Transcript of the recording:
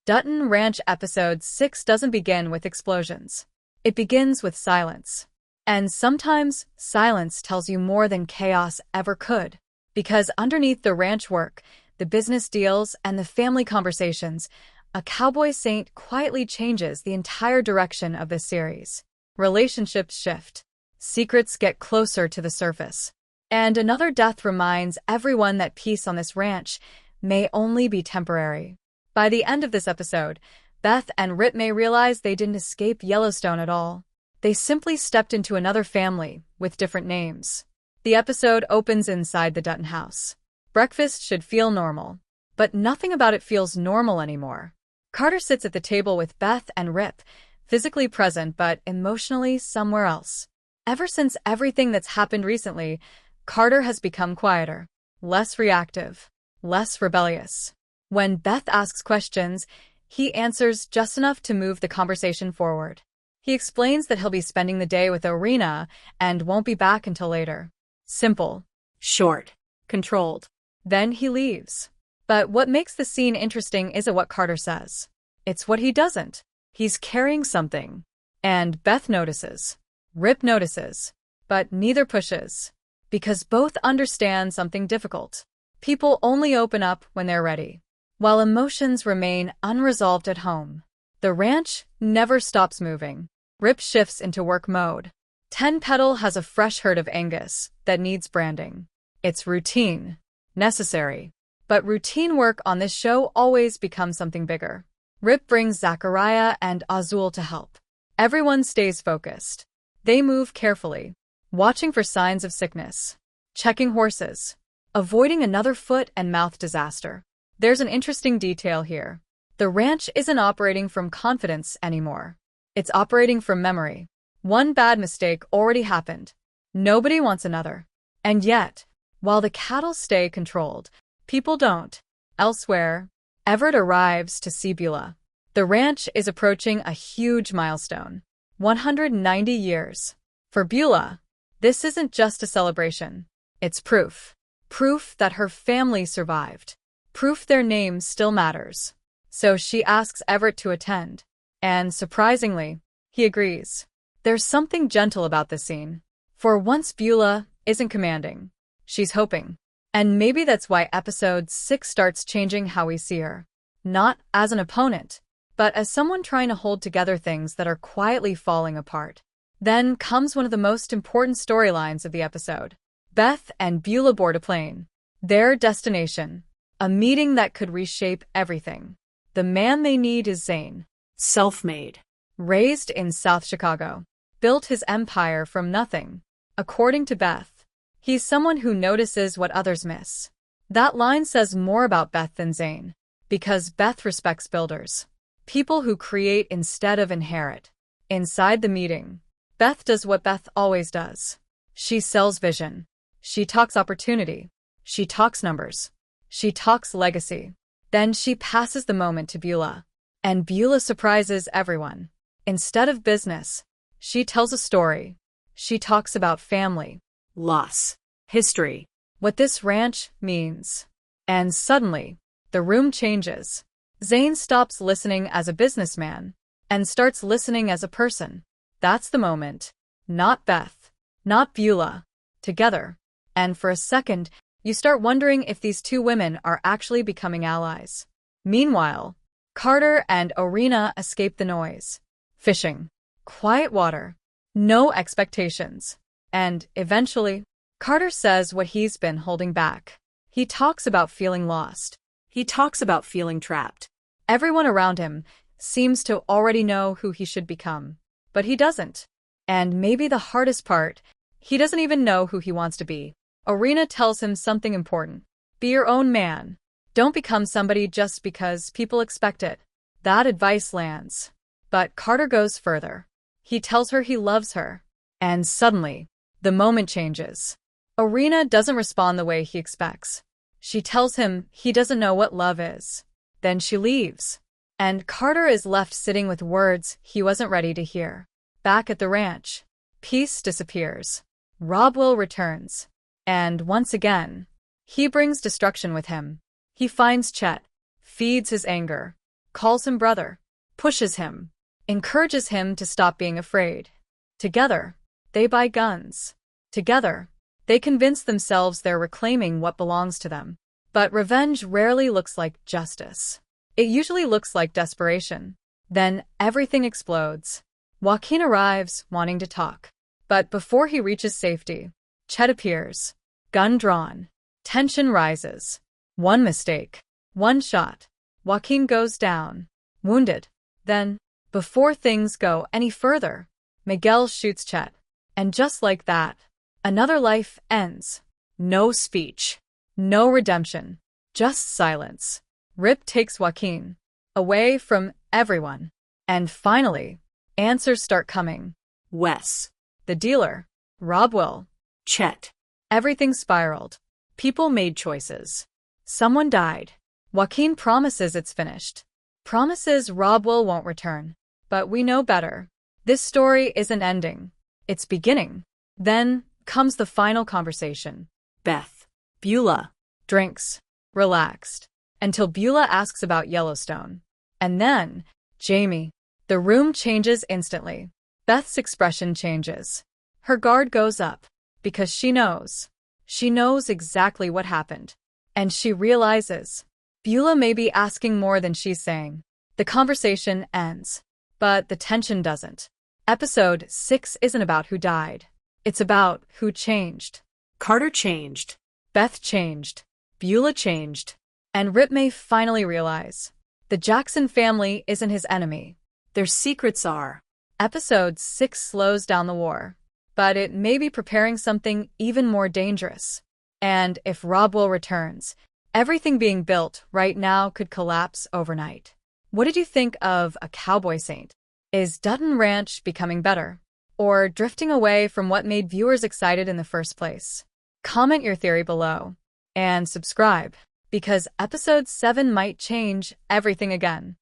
Dutton Ranch episode 6 doesn't begin with explosions. It begins with silence. And sometimes, silence tells you more than chaos ever could. Because underneath the ranch work, the business deals, and the family conversations, a Cowboy Saint quietly changes the entire direction of this series. Relationships shift. Secrets get closer to the surface. And another death reminds everyone that peace on this ranch may only be temporary. By the end of this episode, Beth and Rip may realize they didn't escape Yellowstone at all. They simply stepped into another family with different names. The episode opens inside the Dutton house. Breakfast should feel normal, but nothing about it feels normal anymore. Carter sits at the table with Beth and Rip, physically present but emotionally somewhere else. Ever since everything that's happened recently, Carter has become quieter, less reactive, less rebellious. When Beth asks questions, he answers just enough to move the conversation forward. He explains that he'll be spending the day with Oreana and won't be back until later. Simple. Short. Controlled. Then he leaves. But what makes the scene interesting isn't what Carter says. It's what he doesn't. He's carrying something. And Beth notices. Rip notices. But neither pushes. Because both understand something difficult. People only open up when they're ready. While emotions remain unresolved at home, the ranch never stops moving. Rip shifts into work mode. 10 Petal has a fresh herd of Angus that needs branding. It's routine, necessary. But routine work on this show always becomes something bigger. Rip brings Zachariah and Azul to help. Everyone stays focused. They move carefully, watching for signs of sickness, checking horses, avoiding another foot and mouth disaster. There's an interesting detail here. The ranch isn't operating from confidence anymore. It's operating from memory. One bad mistake already happened. Nobody wants another. And yet, while the cattle stay controlled, people don't. Elsewhere, Everett arrives to see Beulah. The ranch is approaching a huge milestone. 190 years. For Beulah, this isn't just a celebration. It's proof. Proof that her family survived. Proof their name still matters. So she asks Everett to attend. And surprisingly, he agrees. There's something gentle about this scene. For once Beulah isn't commanding. She's hoping. And maybe that's why episode 6 starts changing how we see her. Not as an opponent, but as someone trying to hold together things that are quietly falling apart. Then comes one of the most important storylines of the episode. Beth and Beulah board a plane. Their destination. A meeting that could reshape everything. The man they need is Zane. Self-made. Raised in South Chicago. Built his empire from nothing. According to Beth, he's someone who notices what others miss. That line says more about Beth than Zane. Because Beth respects builders. People who create instead of inherit. Inside the meeting, Beth does what Beth always does. She sells vision. She talks opportunity. She talks numbers. She talks legacy. Then she passes the moment to Beulah. And Beulah surprises everyone. Instead of business, she tells a story. She talks about family, loss, history, what this ranch means. And suddenly, the room changes. Zane stops listening as a businessman and starts listening as a person. That's the moment. Not Beth, not Beulah. Together. And for a second, you start wondering if these two women are actually becoming allies. Meanwhile, Carter and Oreana escape the noise. Fishing. Quiet water. No expectations. And, eventually, Carter says what he's been holding back. He talks about feeling lost. He talks about feeling trapped. Everyone around him seems to already know who he should become. But he doesn't. And maybe the hardest part, he doesn't even know who he wants to be. Oreana tells him something important. Be your own man. Don't become somebody just because people expect it. That advice lands. But Carter goes further. He tells her he loves her. And suddenly, the moment changes. Oreana doesn't respond the way he expects. She tells him he doesn't know what love is. Then she leaves. And Carter is left sitting with words he wasn't ready to hear. Back at the ranch, peace disappears. Rob Will returns. And once again, he brings destruction with him. He finds Chet, feeds his anger, calls him brother, pushes him, encourages him to stop being afraid. Together, they buy guns. Together, they convince themselves they're reclaiming what belongs to them. But revenge rarely looks like justice. It usually looks like desperation. Then everything explodes. Joaquin arrives, wanting to talk. But before he reaches safety, Chet appears, gun drawn. Tension rises. One mistake, one shot. Joaquin goes down, wounded. Then, before things go any further, Miguel shoots Chet. And just like that, another life ends. No speech, no redemption, just silence. Rip takes Joaquin away from everyone. And finally, answers start coming. Wes. The dealer, Rob Will, Chet. everything spiraled. People made choices. Someone died. Joaquin promises it's finished. Promises Rob Will won't return. But we know better. This story isn't ending. It's beginning. Then comes the final conversation. Beth. Beulah. Drinks. Relaxed. Until Beulah asks about Yellowstone. And then, Jamie. The room changes instantly. Beth's expression changes. Her guard goes up. Because she knows. She knows exactly what happened. And she realizes. Beulah may be asking more than she's saying. The conversation ends. But the tension doesn't. Episode 6 isn't about who died. It's about who changed. Carter changed. Beth changed. Beulah changed. And Rip may finally realize. The Jackson family isn't his enemy. Their secrets are. Episode 6 slows down the war. But it may be preparing something even more dangerous. And if Rob Will returns, everything being built right now could collapse overnight. What did you think of A Cowboy Saint? Is Dutton Ranch becoming better? Or drifting away from what made viewers excited in the first place? Comment your theory below. And subscribe, because episode 7 might change everything again.